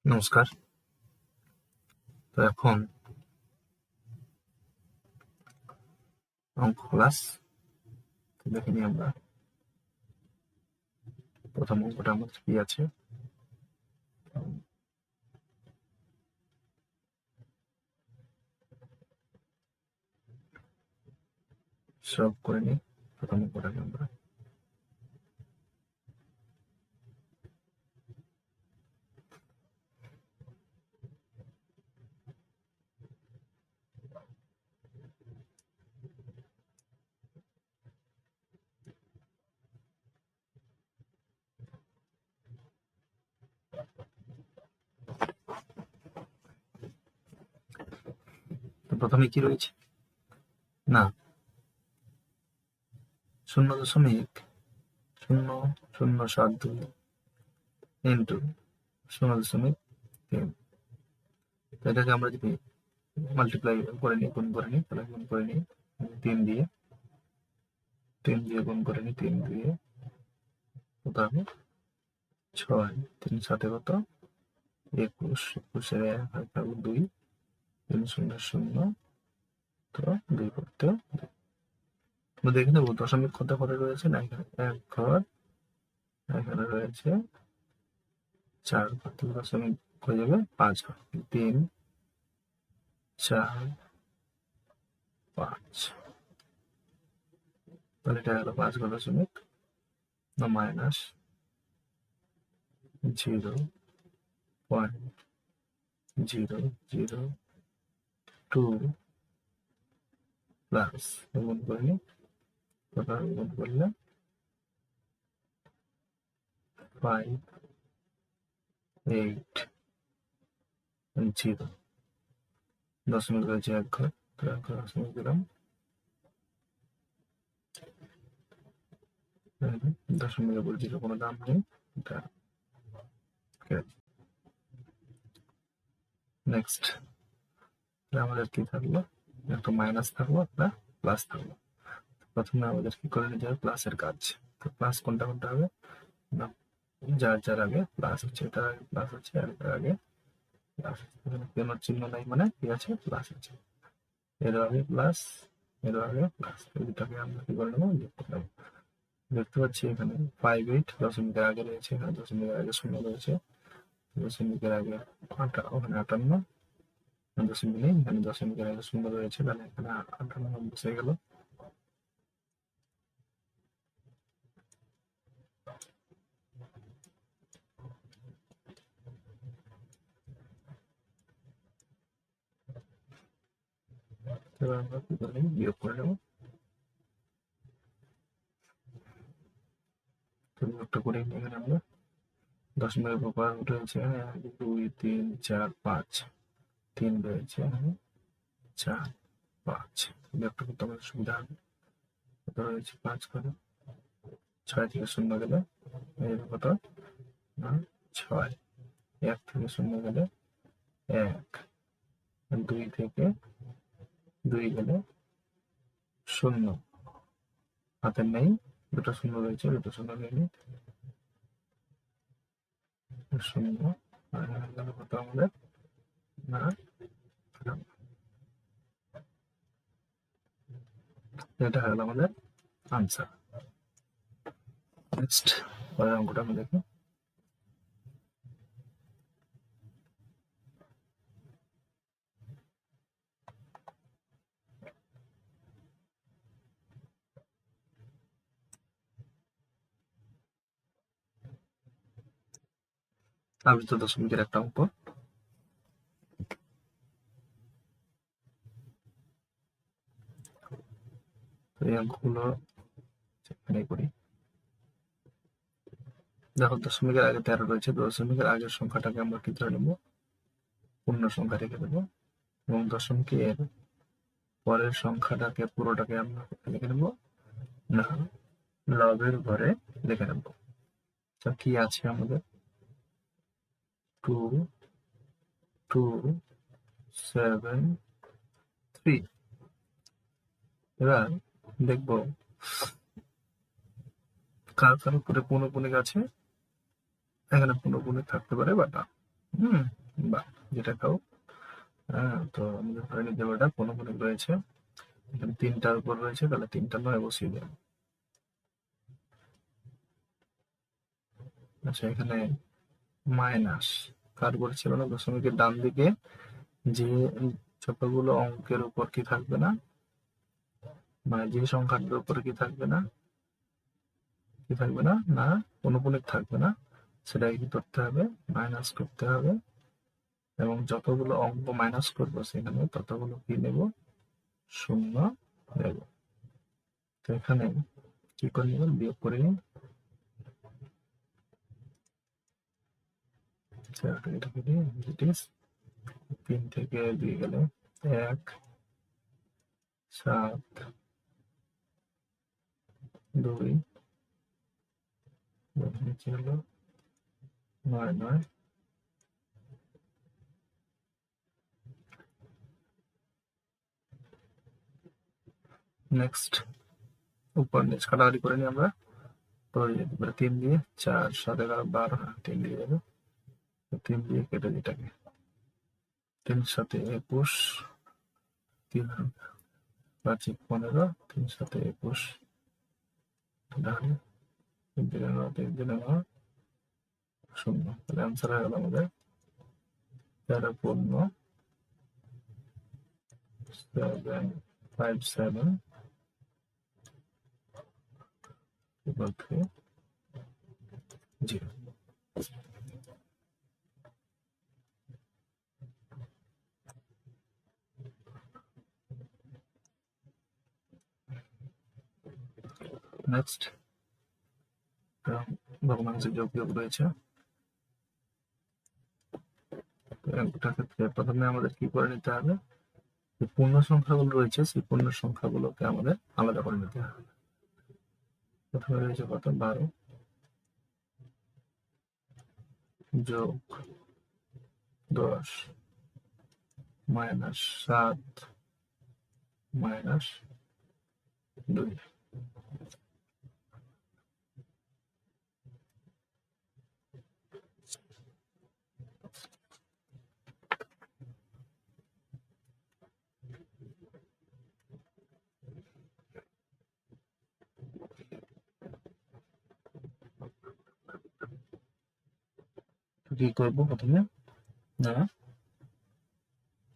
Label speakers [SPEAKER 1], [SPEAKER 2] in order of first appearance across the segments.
[SPEAKER 1] নমস্কার। তো এখন অঙ্ক ক্লাস দেখে নিই আমরা। প্রথম অঙ্কটা আমাদের কি আছে? সলভ করে নিই প্রথম অঙ্কটাকে আমরা। তো প্রথমে কি রয়েছে না 0.0072 ইন্টু 0.3। এটাকে আমরা যদি মাল্টিপ্লাই করে নিই, গুণ করে নিই, তাহলে গুণ করে নিই 3 দিয়ে গুণ করে নিই, 3 দিয়ে কত হবে 6, 3 7 কত 21, 21 এর 1 থাকবে 2, 3 0 0, তো 2 করতে দেখে নেবো দশমিক কত ঘরে রয়েছে না, এখানে 1 ঘর, এখানে রয়েছে 4 ঘর, তাহলে দশমিক হয়ে যাবে 5 ঘর। 3 4 5, তাহলে এটা হলো 5 ঘর দশমিক না মাইনাস 0.002 প্লাস গুণ করে নিই, গুণ করলে 580, দশমিক রয়েছে 1 ঘর, তো 1 ঘর দশমিক দিলাম, দশমিকের উপর 0 কোনো দাম নেই। এটা নেক্সট আমাদের কি থাকলো, একটা মাইনাস থাকলো, একটা প্লাস থাকলো। প্রথমে আমাদের কি করে নিতে হবে প্লাসের কাজ। তো প্লাস কোনটা কোনটা হবে না, যার আগে প্লাস হচ্ছে, এটার আগে প্লাস হচ্ছে, আর এটার আগে প্লাস হচ্ছে। এখানে কেন চিহ্ন নাই মানে কি আছে, প্লাস আছে। এর আগে প্লাস, এর আগে প্লাস, এই দুটাকে আমরা কি করে নেবো, যোগ করে নেবো। দেখতে পাচ্ছি এখানে 58 দশমিকের আগে রয়েছে, এখানে দশমিকের আগে 0 রয়েছে, দশমিকের আগে ওখানে 58, দশমিক নেই, এখানে দশমিকের আগে 0 রয়েছে, তাহলে এখানে 58 বসে গেল। এবার আমরা কি করে নেব, বিয়োগ করে নেব। বিয়োগটা করে এখানে আমরা দশমিকের উপর রয়েছে 1 2 3 4 5, 3 রয়েছে এখানে 4 5, বিয়োগটা করতে আমাদের সুবিধা হবে। কত রয়েছে 5 করে 6 থেকে 0 গেলে কত না 6, 1 থেকে 0 গেলে 1, 2 থেকে 2 গেলে 0, হাতে নেই, দুটো 0 রয়েছে, দুটো 0 নিয়ে নিই, 0, আর এখানে গেল কত আমাদের না, এটা হলো আমাদের আনসার। নেক্সট পরের অঙ্কটা আমরা দেখি। আবৃত দশমিকের একটা অঙ্ক। এই অঙ্কগুলো এখানে করি। দেখো দশমিকের আগে 13 রয়েছে, দশমিকের আগের সংখ্যাটাকে আমরা কি ধরে নেবো, পূর্ণ সংখ্যা রেখে দেবো, এবং দশমিকের পরের সংখ্যাটাকে পুরোটাকে আমরা লিখে নেবো না লবের ঘরে লিখে নেবো। তো কি আছে আমাদের 2 2 7 3। এবার দেখবো কার কার উপরে পৌনঃপুনিক আছে। এখানে পৌনঃপুনিক থাকতে পারে বা না। বা যেটা খাও। হ্যাঁ, তো আমাদের ধরে নিতে হবে এটা পৌনঃপুনিক রয়েছে। এখানে 3টার উপর রয়েছে, তাহলে 3টা 9 বসিয়ে দেব। আচ্ছা, এখানে মাইনাস কার উপর ছিল না, দশমিকের ডান দিকে যে যতগুলো অঙ্কের উপর কি থাকবে না, মানে যে সংখ্যাটার উপর কি থাকবে না, না পৌনঃপুনিক থাকবে না, সেটাকে কি করতে হবে, মাইনাস করতে হবে। এবং যতগুলো অঙ্ক মাইনাস করবো সেখানে ততগুলো কি নেব, শূন্য নেব। তো এখানে কি করে নেবেন, বিয়োগ করে নিন। এটাকে দিয়ে 3 থেকে 2 গেলে 1, 7, 2 নিচে হলো 9 9। নেক্সট উপর নিচ কাটাকাটি করে নিই আমরা। পরে 3 দিয়ে 4 7 11 12, 3 দিয়ে যাবে, 3 দিয়ে কেটে এটাকে 3 7 21, 3 5 15, 3 7 21, তাহলে 3 3 9 3 3 9 শূন্য। তাহলে অ্যান্সার হয়ে গেল আমাদের 13.757 equal to 0। নেক্সট ভগ্নাংশের যোগ বিয়োগ রয়েছে। একটা ক্ষেত্রে প্রথমে আমাদের কি করে নিতে হবে, যে পূর্ণ সংখ্যাগুলো রয়েছে সেই পূর্ণ সংখ্যাগুলোকে আমাদের আলাদা করে নিতে হবে। প্রথমে রয়েছে কত, 12 যোগ 10 মাইনাস 7 মাইনাস 2। কি করবো প্রথমে, না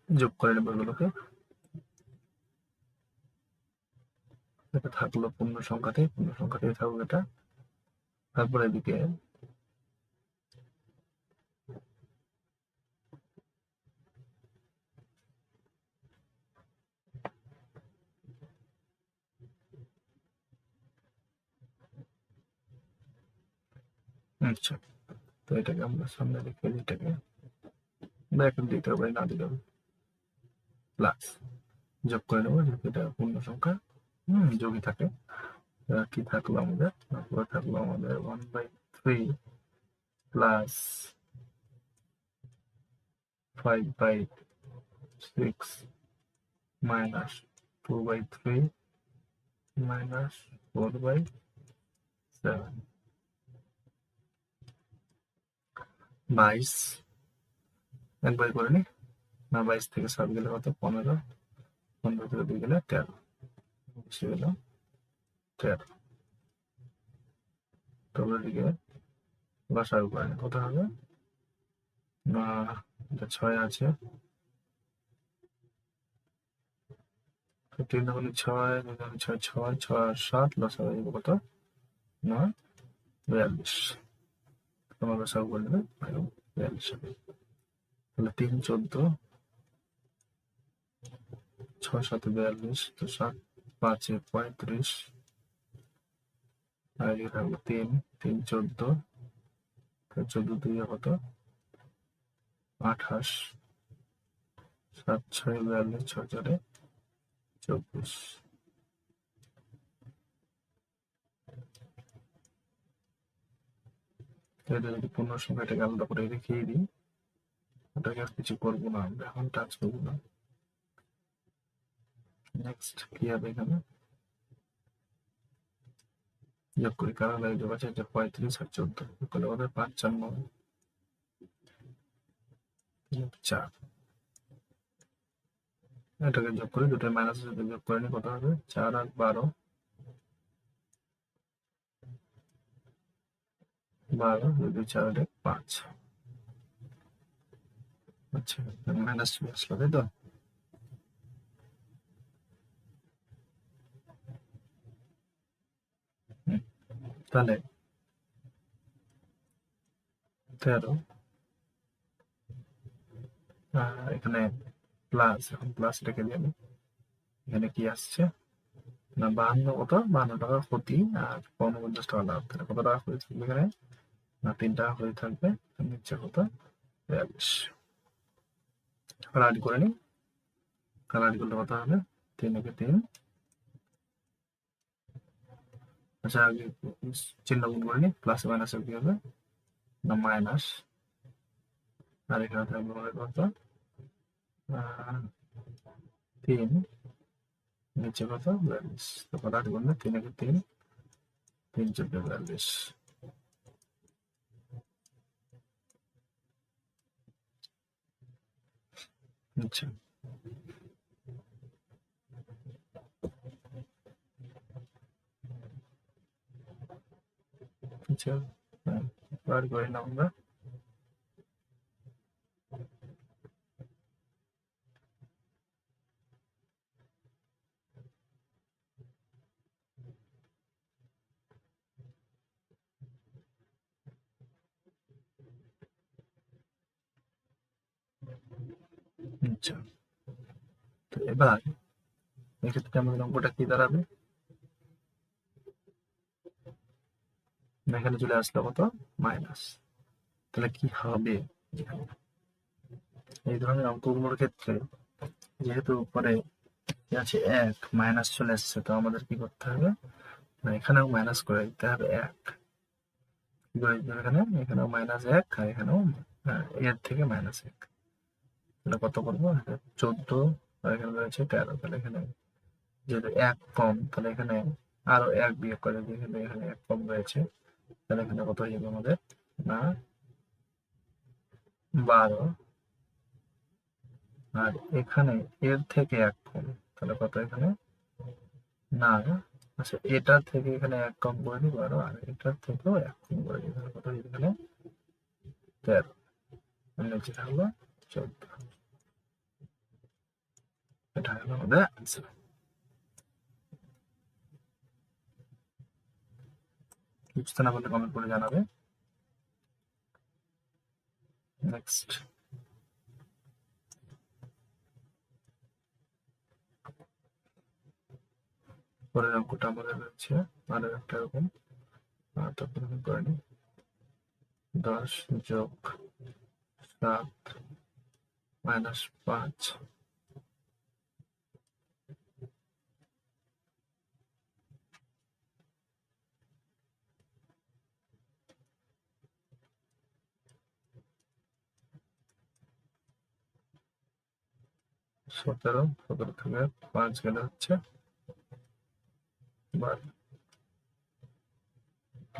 [SPEAKER 1] যোগ করে নেবো এগুলোকে। এটা থাকলো পূর্ণ সংখ্যাতে থাকবে এটা। তারপরে এদিকে আচ্ছা, তো এটাকে আমরা সামনে রেখে এটাকে ব্র্যাকেট দিতে হবে, না দিতে হবে, প্লাস যোগ করে নেবো, যেহেতু এটা পূর্ণ সংখ্যা যোগই থাকে। কি থাকলো আমাদের, তারপরে থাকলো আমাদের 1/3 প্লাস 5/6 মাইনাস 2/3 মাইনাস 4/7। 22 একবার করে নি, না 22 থেকে 7 গেলে কত, 15, 15 থেকে 2 গেলে 13, সে গেল 13। তারপর এদিকে লসাগু করে নি, কত হবে, না এটা 6 আছে, 3 দুগুণে 6, 2 দুগুণে 6, 6 6 আর 7, লসাগু হবে কত, 9 42। তোমার লসাগু করে নেবে 42 হবে। তাহলে 3 14, 6 7 42, তো 7 5 35, আর এদিকে থাকবে 3 3 14, 14 2 কত, 28, 7 6 42, 6 4 24। এটা যদি পূর্ণ সংখ্যাটাকে আলাদা করে রেখেই দিই, ওটাকে আর কিছু করবো না, আমরা এখন টাচ করবো না। নেক্সট কি হবে এখানে যোগ করি, কারণ যোগ আছে 35 আর 14 করলে ওদের 5 4 9 4, এটাকে যোগ করি, দুটো মাইনাস সাথে যোগ করে নি, কত হবে 4 আর 12 2 4 5। আচ্ছা মাইনাস চলে আসলো, তাই তো? তাহলে 13 এখানে প্লাস, এখন প্লাস রেখে দিই আমি। এখানে কি আসছে না 52, কত 52 টাকা ক্ষতি আর 49 টাকা লাভ, তাহলে কত টাকা ক্ষতি থাকবে এখানে না 3 টাকা ক্ষতি থাকবে। নিচে কত 42, কালারি করে নি, কালারি করলে কত হবে 3 একে 3। আচ্ছা আগে চিহ্ন গুণ করে নি, প্লাস মাইনাস কি হবে না মাইনাস, আর এখানে থাকবে কত 3, নিচে কত 42, তো কালারি করলে 3 একে 3, 3 14 42। আচ্ছা আচ্ছা বার করে নাও আমরা। আচ্ছা তো এবার এক্ষেত্রে আমাদের অঙ্কটা কি দাঁড়াবে, এখানে চলে আসলো কত মাইনাস, তাহলে কি হবে এই ধরনের অঙ্কগুলোর ক্ষেত্রে, যেহেতু উপরে আছে 1 মাইনাস চলে আসছে, তো আমাদের কি করতে হবে না এখানেও মাইনাস করে দিতে হবে 1, এখানে এখানেও মাইনাস 1 আর এখানেও এর থেকে মাইনাস 1, তাহলে কত করবো 14 আর এখানে রয়েছে 13, তাহলে এখানে যেহেতু 1 কম, তাহলে এখানে আরো 1 বিয়োগ করে দিয়ে এখানে 1 কম রয়েছে, তাহলে এখানে কত হয়ে যাবে আমাদের না 12, আর এখানে এর থেকে 1 কম, তাহলে কত এখানে না, আচ্ছা এটার থেকে এখানে 1 কম করে দিই 12, আর এটার থেকেও 1 কম করে দিই, তাহলে কত এখানে 13, নিচে থাকলো 14। এটা হলো আমাদের আনসার। বুঝতে না পারলে কমেন্ট করে জানাবে। নেক্সট পরের অঙ্কটা আমাদের রয়েছে আরো একটা রকম, তারপরে আমি করে নিই 10 যোগ 7 মাইনাস 5 17, 17 থেকে 5 গেলে হচ্ছে 12,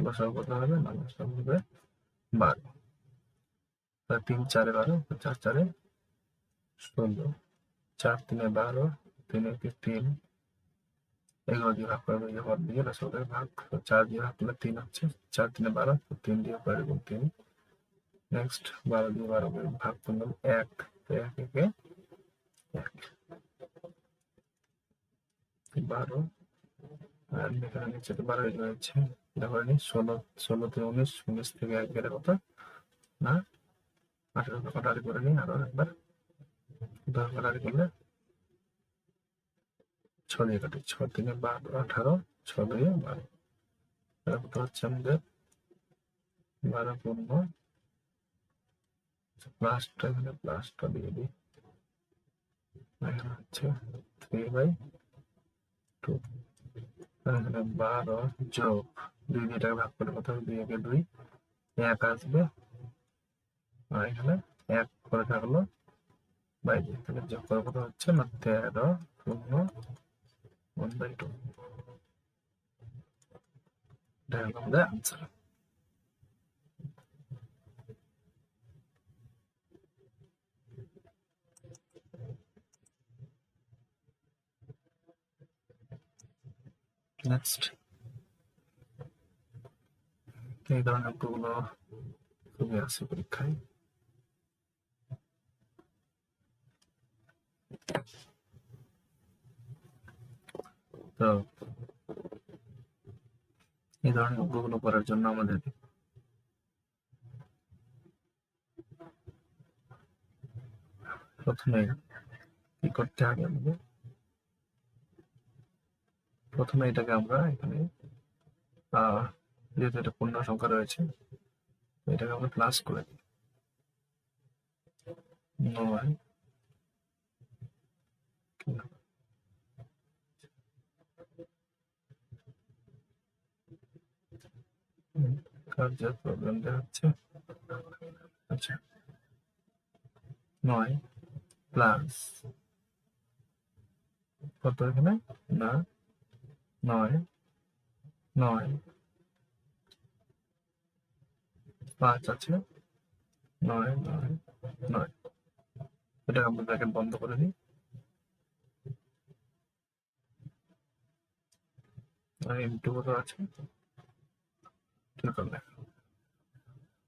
[SPEAKER 1] লসাগু কত হবে না লসাগু হবে 12, 3 4 12, 4 4 16, 4 3 12, 3 1 3, 11 দিয়ে ভাগ করবে যে হর দিয়ে লসাগুর ভাগ, 4 দিয়ে ভাগ করলে 3 হচ্ছে, 4 3 12, 3 দিয়ে করে গুণ 3, নেক্সট 12 দিয়ে 12 করে ভাগ করলাম 1, 1 একে 1, 12, আর এখানে নিচে তো 12 রয়েছে, তারপরে নি 16, 16 থেকে 19, 19 থেকে 1 গেলে কত না 18, কাটারি করে নি আরো একবার, 10 কাটারি করলে 6 দিয়ে কাটি, 6 3 12 18, 6 2 12, তারপর কত হচ্ছে আমাদের 12 পূর্ণ প্লাসটা, এখানে প্লাসটা দিয়ে দিই, এখানে হচ্ছে 3/2, এখানে 12 যোগ 2 দিয়ে এটাকে ভাগ করে কত হবে 2 একে 2, 1 আসবে, আর এখানে 1 করে থাকলো 22, তাহলে যোগ করার কথা হচ্ছে না 13 শূন্য 1/2, এটা হলো আমাদের আনসার। নেক্সট, এই ধরনের অঙ্কগুলো খুবই আসে পরীক্ষায়। তো এই ধরনের অঙ্কগুলো করার জন্য আমাদের প্রথমে কি করতে হবে, আমাদের প্রথমে এটাকে আমরা এখানে যেহেতু এটা পূর্ণ সংখ্যা রয়েছে, এটাকে আমরা প্লাস করে দিই। 9 কার্যের প্রবলেম দেখাচ্ছে। আচ্ছা, 9 প্লাস কত এখানে না 9 9 5 আছে 9 9 9, এটা আমরা ব্র্যাকেট বন্ধ করে দিই। ইনটু কত আছে,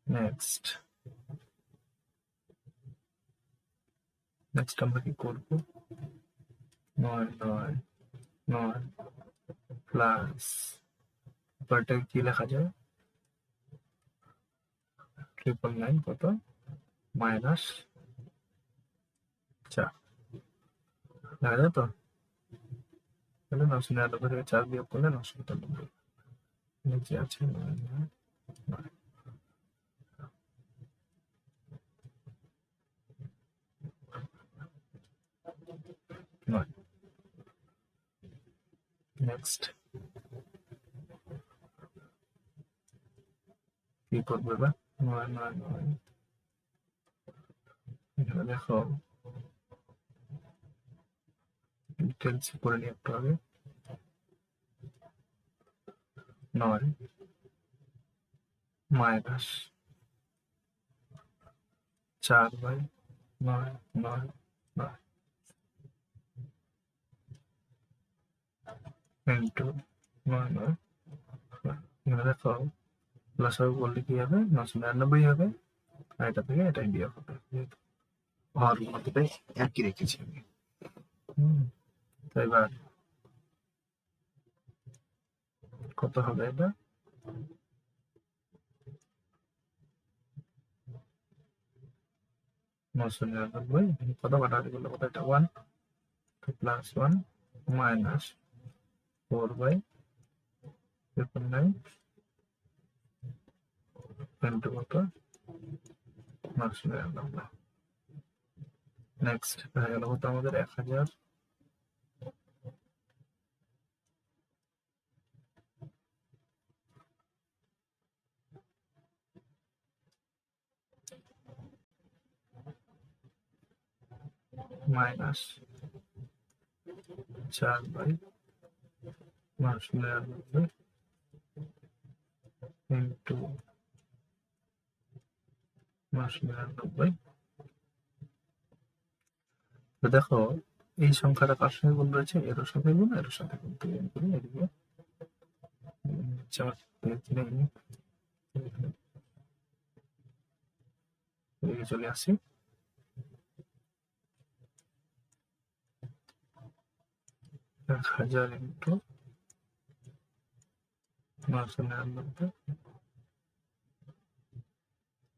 [SPEAKER 1] নেক্সট আমরা কি করব, 9 9 9 প্লাস পরটাকে কি লেখা যায় 999 কত মাইনাস 4 দেখা যায় তো, তাহলে 999 থেকে 4 বিয়োগ করলে 997, নিচে আছে 9 9 9। নেক্সট কি করবো এবার, 9 9 9 এখানে দেখো ডিটেলস করে নিয়ে একটু আগে 9 মাইনাস 4/9 9 9 ইন্টু 9 9 9। এখানে দেখো প্লাস করলে কি হবে 999 হবে, আর এটা থেকে এটাই বিয়োগ হবে, যেহেতু হর মধ্যে একই রেখেছি আমি। তো এবার কত হবে এটা, 999 কত কাটাকাটি করলে কত, এটা 1 প্লাস 1 মাইনাস 4/9 ইন্টু কত 999। নেক্সট দেখা গেল কত আমাদের 1000 মাইনাস 4/999 ইন্টু 999। তো দেখো এই সংখ্যাটা কার সঙ্গে গুণ রয়েছে, এর সাথে গুণ, এর সাথে গুণ, তো গুণ করি এদিকে 4 এদিকে চলে আসি, 1000 ইন্টু 999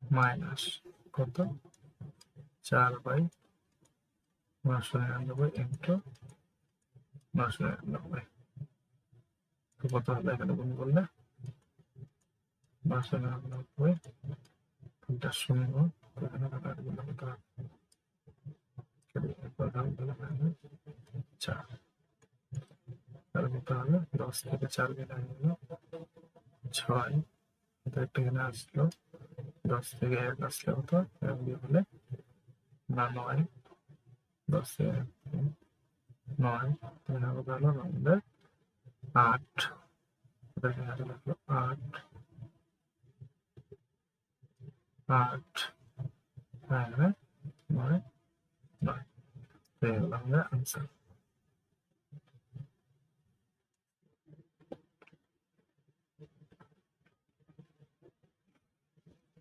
[SPEAKER 1] মাইনাস কত 4/999 ইন্টু 999। তো কত হবে এখানে গুণ করলে 999 এটা শূন্য, এখানে কাটাকাটি করলে কত হবে 4, আর কত হবে 10 থেকে 4 কেটে গেল 6, এটা একটা এখানে আসলো 10 থেকে 1 আসলে কত 1 দিয়ে হলে না 9 10 9 3 হলো আমাদের 8 লিখলো 8 8 9 9 9 এই হলো আমাদের আনসার।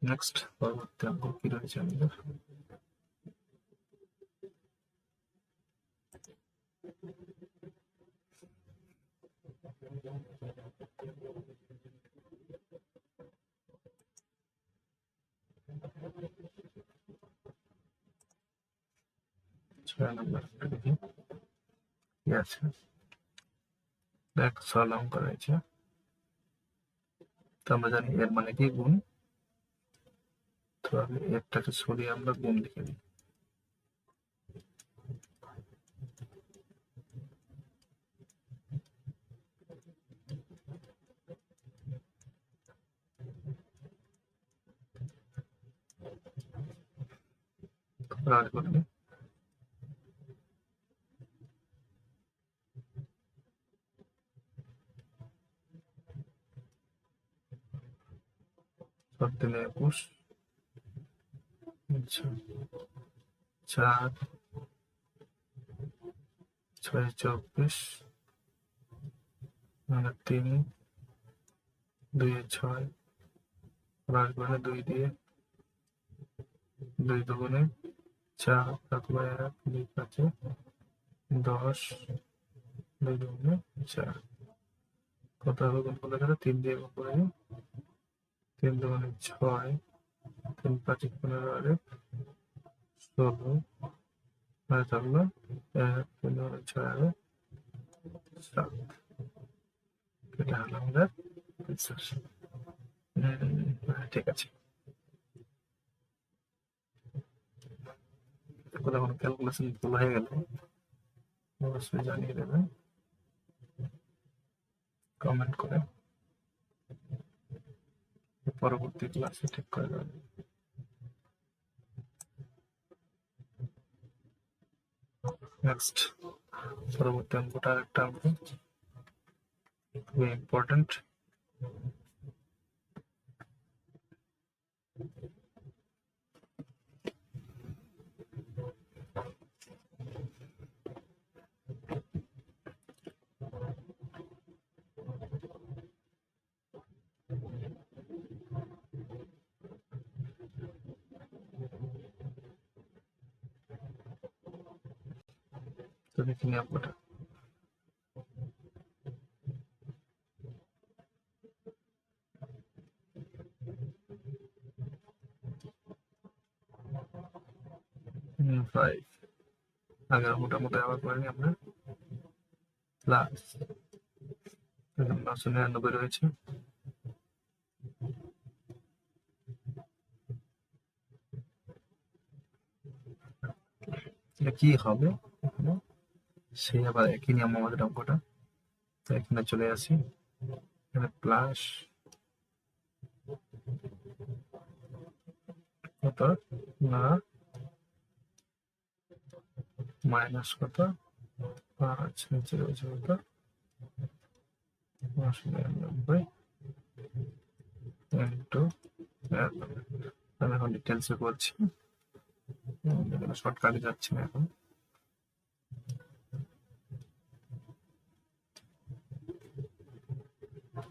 [SPEAKER 1] নেক্সট পরবর্তী অঙ্ক কি রয়েছে আমাদের? ছয় নম্বর দেখি কি আছে। দেখ 6 অঙ্ক রয়েছে। তো আমরা জানি এর মানে কি গুণ, তো আমি এরটাকে সরিয়ে আমরা গুণ লিখে দিই। রাজ করলে সব দিনে 21 আচ্ছা 4 6 24 মানে 3 2 6 রাজ করলে 2 দিয়ে 2 দুগুণে 4 7 1 2 5 10 2 দুগুণে 4 কত হবে গুণ করলে? 3 দিয়ে গুণ করে 3 দুগুণে 6 3 5 15 আর 16 আর থাকলো 1 3 দুগুণে 6 আর 7। এটা হলো আমাদের আনসার। ঠিক আছে, কোথাও কোনো ক্যালকুলেশন ভুল হয়ে গেলে অবশ্যই জানিয়ে দেবেন কমেন্ট করে, পরবর্তী ক্লাসে ঠিক করে দেবেন। নেক্সট পরবর্তী অঙ্কটা আরেকটা অঙ্ক খুবই ইম্পর্টেন্ট। তো দেখে নিই অঙ্কটা। ফাইভ আগের মোটামুটি আবার করে নিই আমরা। প্লাস 999 রয়েছে, এটা কি হবে এখানে? সেই আবার একই নিয়ম আমাদের অঙ্কটা। তো এখানে চলে আসি, এখানে প্লাস কত না মাইনাস কত 5 নিচে রয়েছে কত 999 ইন্টু, আমি এখন ডিটেলসে করছি, শর্টকাটে যাচ্ছি না এখন।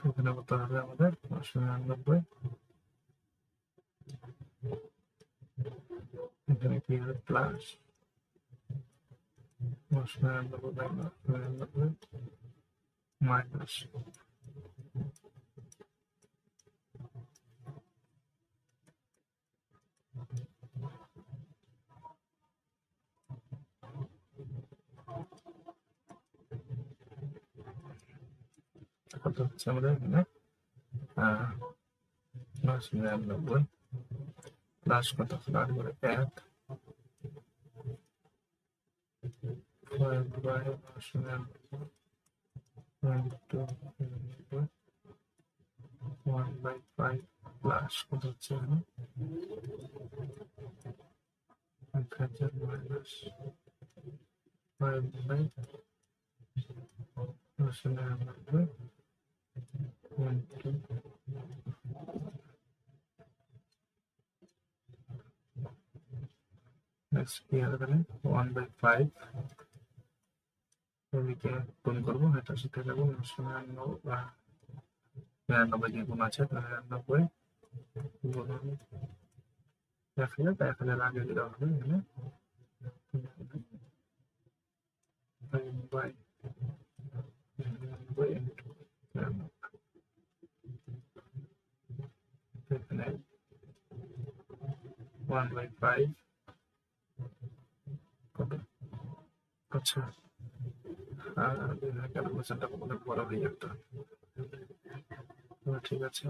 [SPEAKER 1] এখানে কত হবে আমাদের 999, এখানে কি হবে প্লাস 999 মাইনাস কত হচ্ছে আমাদের এখানে 999 প্লাস কত 8 করে 1 5 বাই 999 1/5 প্লাস কত হচ্ছে এখানে 1000 minus 5 by 999 into next কি হবে তাহলে 1/5 এদিকে গুণ করবো, এটার সাথে যাবো 99 দিয়ে গুণ আছে, 99 গুণ 1000, 1000 আগে দিতে হবে এখানে 5 by 99 into এখানে 1/5 কত, আচ্ছা ক্যালকুলেশনটা অনেক বড় হয়ে যেত, ঠিক আছে।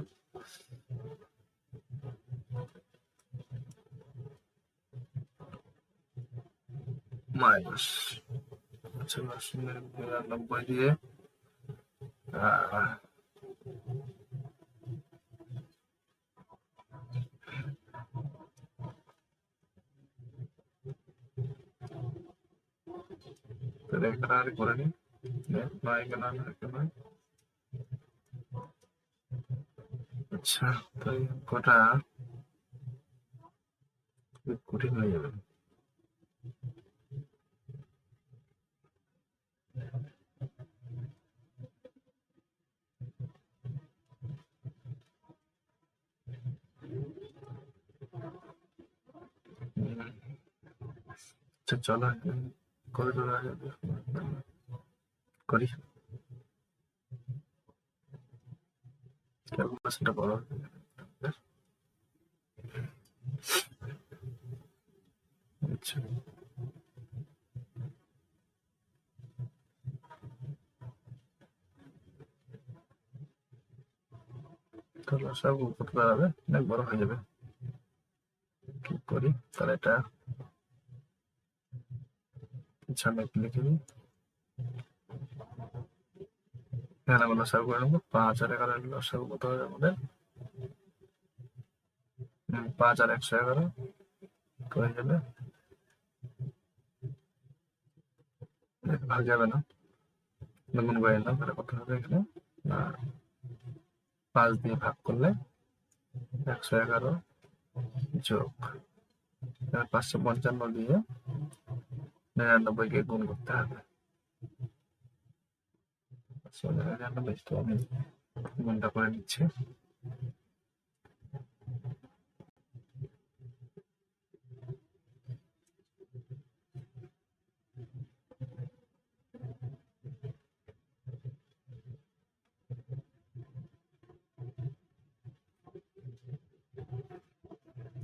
[SPEAKER 1] মাইনাস, আচ্ছা 99 দিয়ে আর করে নি 9 আচ্ছা, তাই কটা কঠিন হয়ে যাবে। আচ্ছা চলো করে দেওয়া যাবে, করি ক্যালকুলেশনটা বড় আচ্ছা তাহলে সব করতে পারবে, অনেক বড় হয়ে যাবে। কি করি তাহলে, এটা সামনে লিখে দিই, এখানে আমরা লসাগু করে নেবো। 5 আর 11 লসাগু কত হবে আমাদের, 5 আর 111 হয়ে যাবে, ভাগ যাবে না, গুণ করে নিলাম, তাহলে কত হবে এখানে 5 দিয়ে ভাগ করলে 111 যোগ 555 দিয়ে 99 কে গুণ করতে হবে, 99 আমি গুণটা করে নিচ্ছি।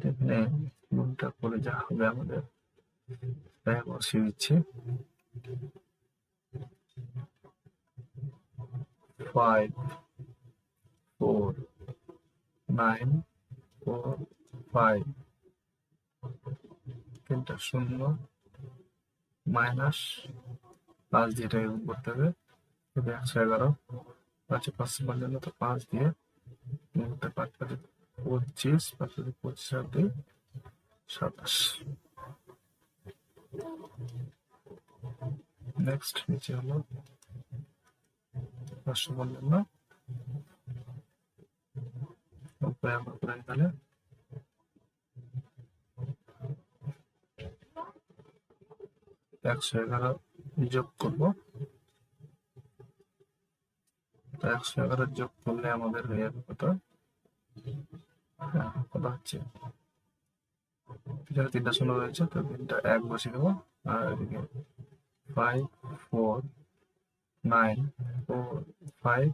[SPEAKER 1] এখানে গুণটা করে যা হবে আমাদের বসিয়ে দিচ্ছি, 5 4 9 4 5 তিনটা শূন্য মাইনাস 5 দিয়ে এটাকে গুণ করতে হবে, 111 5 55 তো 5 দিয়ে গুণ করতে 5 5 25 5 25 আর 2 27। নেক্সট নিচে হলো 555 উপরে আমরা করে তাহলে 111 যোগ করব, 111 যোগ করলে আমাদের হয়ে যাবে কত, কত হচ্ছে, এখানে 3টা শূন্য রয়েছে তো 3টা 1 বসিয়ে দেবো, আর এদিকে 5 4 9 4 5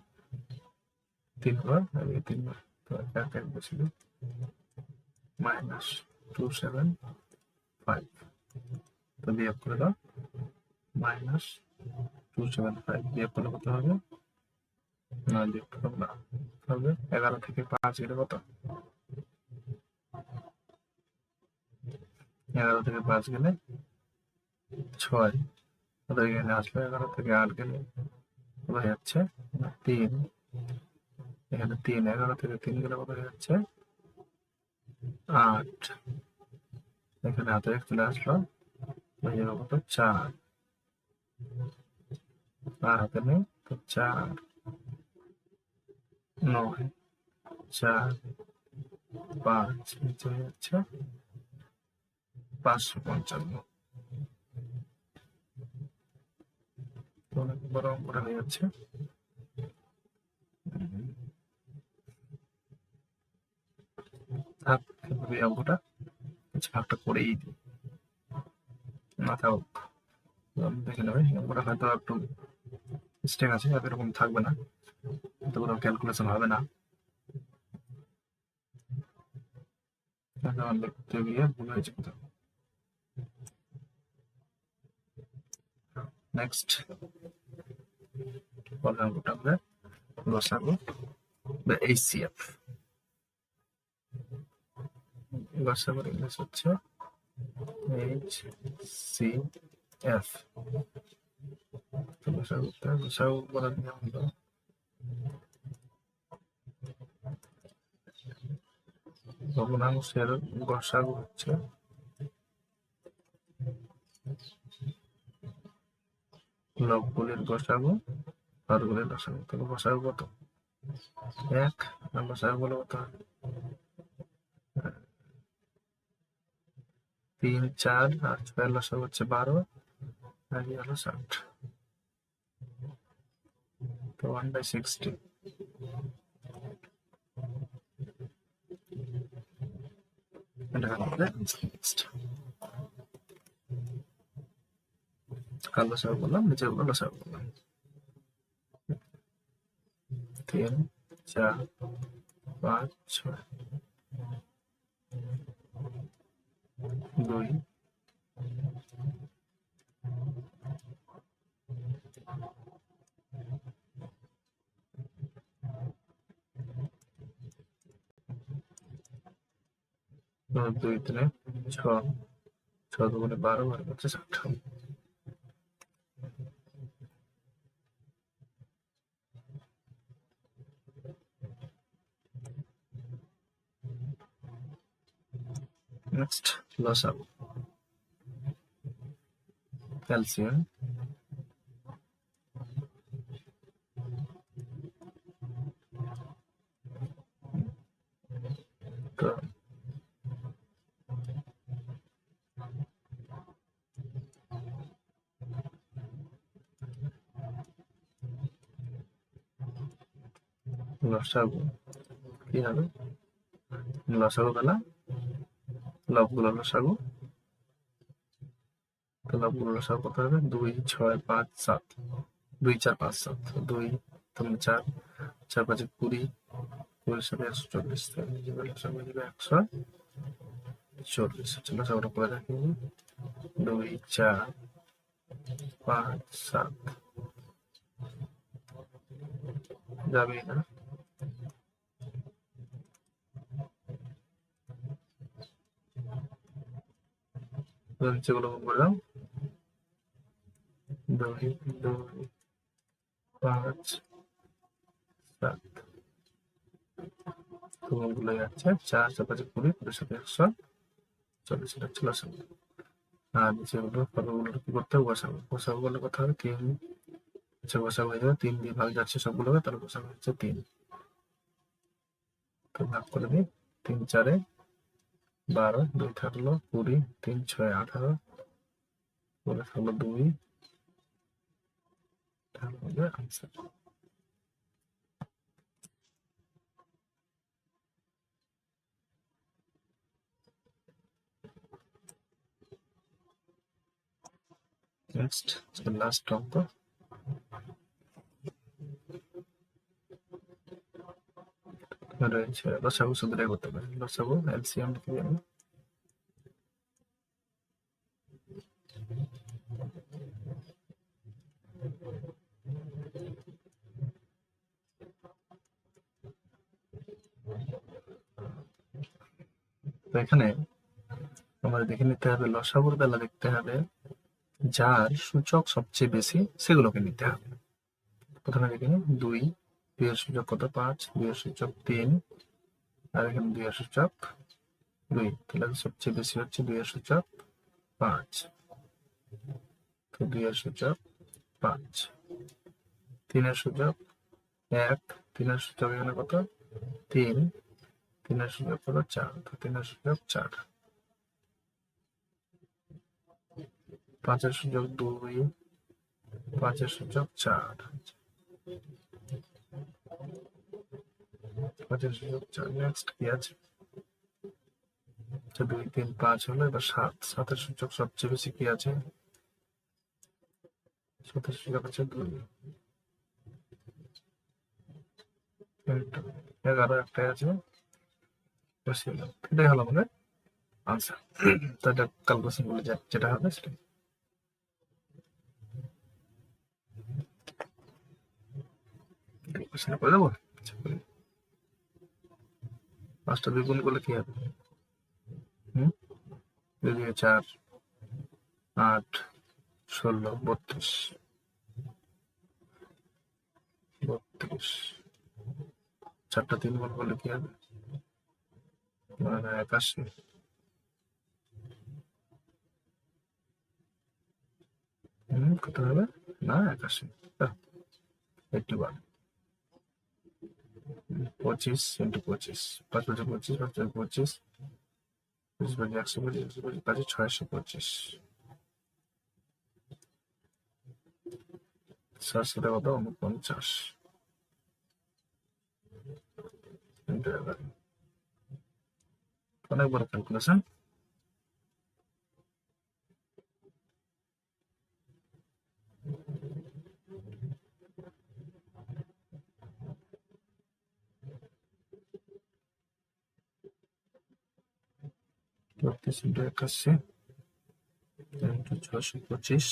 [SPEAKER 1] 3বার, আর এই 3বার তো 1 1 বসিয়ে দেবো, মাইনাস 275 তো বিয়োগ করে দাও, মাইনাস 275 বিয়োগ করলে কত হবে, না বিয়োগ করবো না, হবে 11 থেকে 5 গেলে কত, 11 থেকে 5 গেলে 6, এখানে আসলে 11 থেকে 8 গেলে হয়ে যাচ্ছে 3, এখানে 3 11 থেকে 3 গেলে কত হয়ে যাচ্ছে 8, এখানে হাতে চলে আসলো, হয়ে যাবে কত 4, আর হাতে নেই তো 4, 9, 4, 5, নিচে হয়ে যাচ্ছে 555। অনেক বড় অঙ্কটা হয়ে যাচ্ছে। এই অঙ্কটা ভাগটা করেই দিই, মাথা দেখে নেবে। অঙ্কটা হয়তো একটু মিস্টেক আছে, এরকম থাকবে না, তো কোনো ক্যালকুলেশন হবে না, লিখতে গিয়ে ভুল হয়েছে কোথাও। নেক্সট অঙ্কটা হবে লসাগু বা এইচসিএফ। লসাগুর ইংলিশ হচ্ছে HCF। লসাগু বলার নিয়ম হলো ভগ্নাংশের গসাগু হচ্ছে লবগুলির গসাগু হরগুলির লসাগু। তাহলে গসাগু কত? 1, আর লসাগু বলে কত? 3, 4, আর 6 লসাগু হচ্ছে 12, আর এই হলো 60। তো 1/60। এটা আমাদের নেক্সট কাল লসাগু বললাম, নিচে গুলো লসাগু বললাম। 3, 4, 5, 6, 2, और 2, 3, 6, 6 দুগুণে 12, আর হচ্ছে 60। নেক্সট লসাগু, ক্যালসিয়াম। তো লসাগু কি হবে? লসাগু বেলা লবগুলো লসাগু, তো লবগুলো লসাগু কত হবে? 2, 6, 5, 7, 2, 4, 5, 7, 2, 3, 4, 4, 5, 20, 20 সাথে 140, লসাগু হয়ে যাবে 140। লসাগুটা করে রাখি, 2, 4, 5, 7, যাবেই না। নিচেগুলো করলাম, 2, 2, 5, 7, গুলো যাচ্ছে 4, 4, 5, 20, 20 সাথে 140, এটা হচ্ছে লসাগু। আর নিচেগুলো পদগুলো কি করতে হবে? বসাবো। বসাবো বলে কথা হবে 3, আচ্ছা বসাবো হয়ে যাবে 3 দিয়ে ভাগ যাচ্ছে সবগুলোকে, তাহলে বসাবো হচ্ছে 3। তো ভাগ করে দিই, 3, 4, 12, 2 থাকলো 20, 3, 6, 18, বলে থাকলো 2, তাহলে আনসার। নেক্সট লাস্ট অঙ্ক, রয়েছে লসাগু সূত্রে করতে পারি। লসাগু এলসিএম লিখে আমি, তো এখানে আমাদের দেখে নিতে হবে লসাগুর বেলা দেখতে হবে যার সূচক সবচেয়ে বেশি সেগুলোকে নিতে হবে। প্রথমে দেখে নিই 2, 2 এর সূচক কত? 5, 2 এর সূচক 3, আর এখানে 2 এর সূচক 2, তাহলে সবচেয়ে বেশি হচ্ছে 2 এর সূচক 5, তো 2 এর সূচক 5, 3 এর সূচক 1, 3 এর সূচক এখানে কত 3, 3 এর সূচক হলো 4, তো 3 এর সূচক 4, 5 এর সূচক 2, 5 এর সূচক 4, 5 এর সূচক 4, নেক্সট কি আছে, 2, 3, 5 হলো, এবার 7, 7 এর সূচক সবচেয়ে বেশি কি আছে, 7 এর সূচক আছে 2, 11 একটাই আছে, বেশি হলো, এটাই হলো আমাদের আনসার। তো এটা ক্যালকুলেশন গুলো যেটা হবে সেটা ক্যালকুলেশন করে দেবো। আচ্ছা, 5টা 2 গুণ করলে কি হবে, 2 2 4, 8, 16, 32, 32, 4টা 3 গুণ করলে কি হবে, 81, কত হবে না 81, 81, 25 ইন্টু 25, 5 5 25, 5 5 25, 25 বাজে 125, 125 বাজে 625, 700 কত 49 ইন্টু 11, অনেক বড় ক্যালকুলেশন। বত্রিশ ইন্টু 81 ইন্টু 625,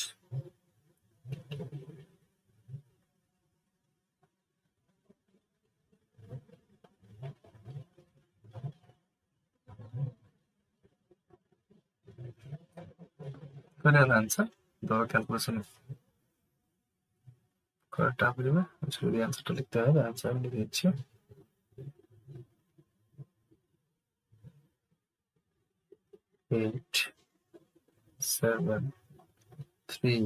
[SPEAKER 1] ফাইনাল আনসার। ধরো ক্যালকুলেশন করা টাফ হয়ে যাবে, যদি অ্যান্সারটা লিখতে হবে, অ্যান্সার আমি লিখে দিচ্ছি, 8 7 3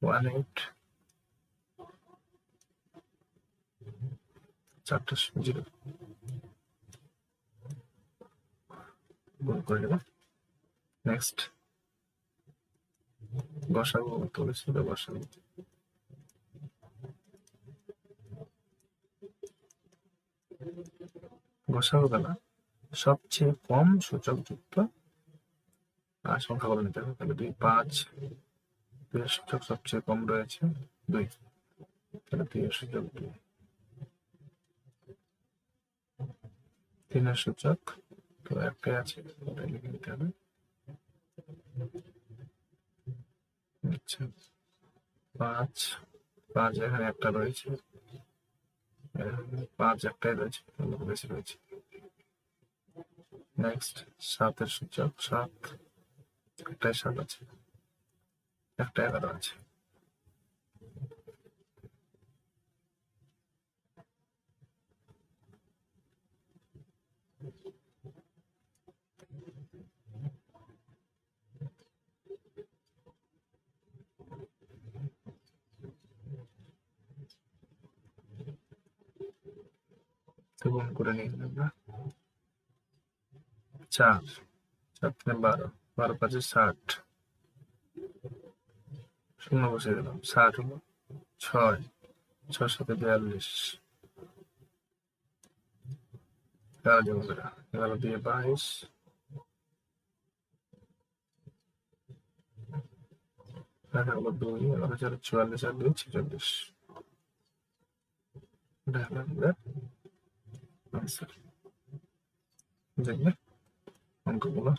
[SPEAKER 1] 1 8, 4টা 0 গুণ করে দেবে। নেক্সট গসাগু কত বলেছিল, গসাগু গসাগু বেলা সবচেয়ে কম সূচক যুক্ত সংখ্যাগুলো নিতে হবে, তাহলে 2 5, 2 এর সূচক সবচেয়ে কম রয়েছে 2, তাহলে 2 এর সূচক 2, 3 এর সূচক তো একটাই আছে, ওটাই লিখে নিতে হবে। আচ্ছা 5, 5 এখানে একটা রয়েছে, 5 একটাই রয়েছে, বেশি রয়েছে। নেক্সট 7 এর সূচক 7, একটাই 7 আছে, একটা 11 আছে, গুণ করে নিই আমরা 4, 4 3 12, 12 5 60, শূন্য বসে দিলাম, 60 হলো 6, 6 7 42, 11 যোগ 11 দিয়ে 22, 11 2, 11 4 44 আর 2 46, এটা হলো আমাদের আনসার। দেখবে অঙ্কগুলো,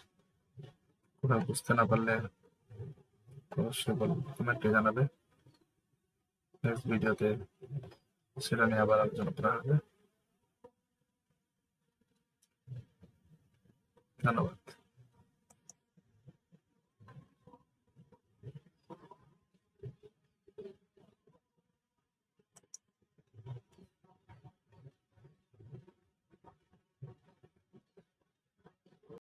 [SPEAKER 1] কোথাও বুঝতে না পারলে অবশ্যই কমেন্টে জানাবে, নেক্সট ভিডিওতে সেটা নিয়ে আবার আলোচনা করা হবে। ধন্যবাদ।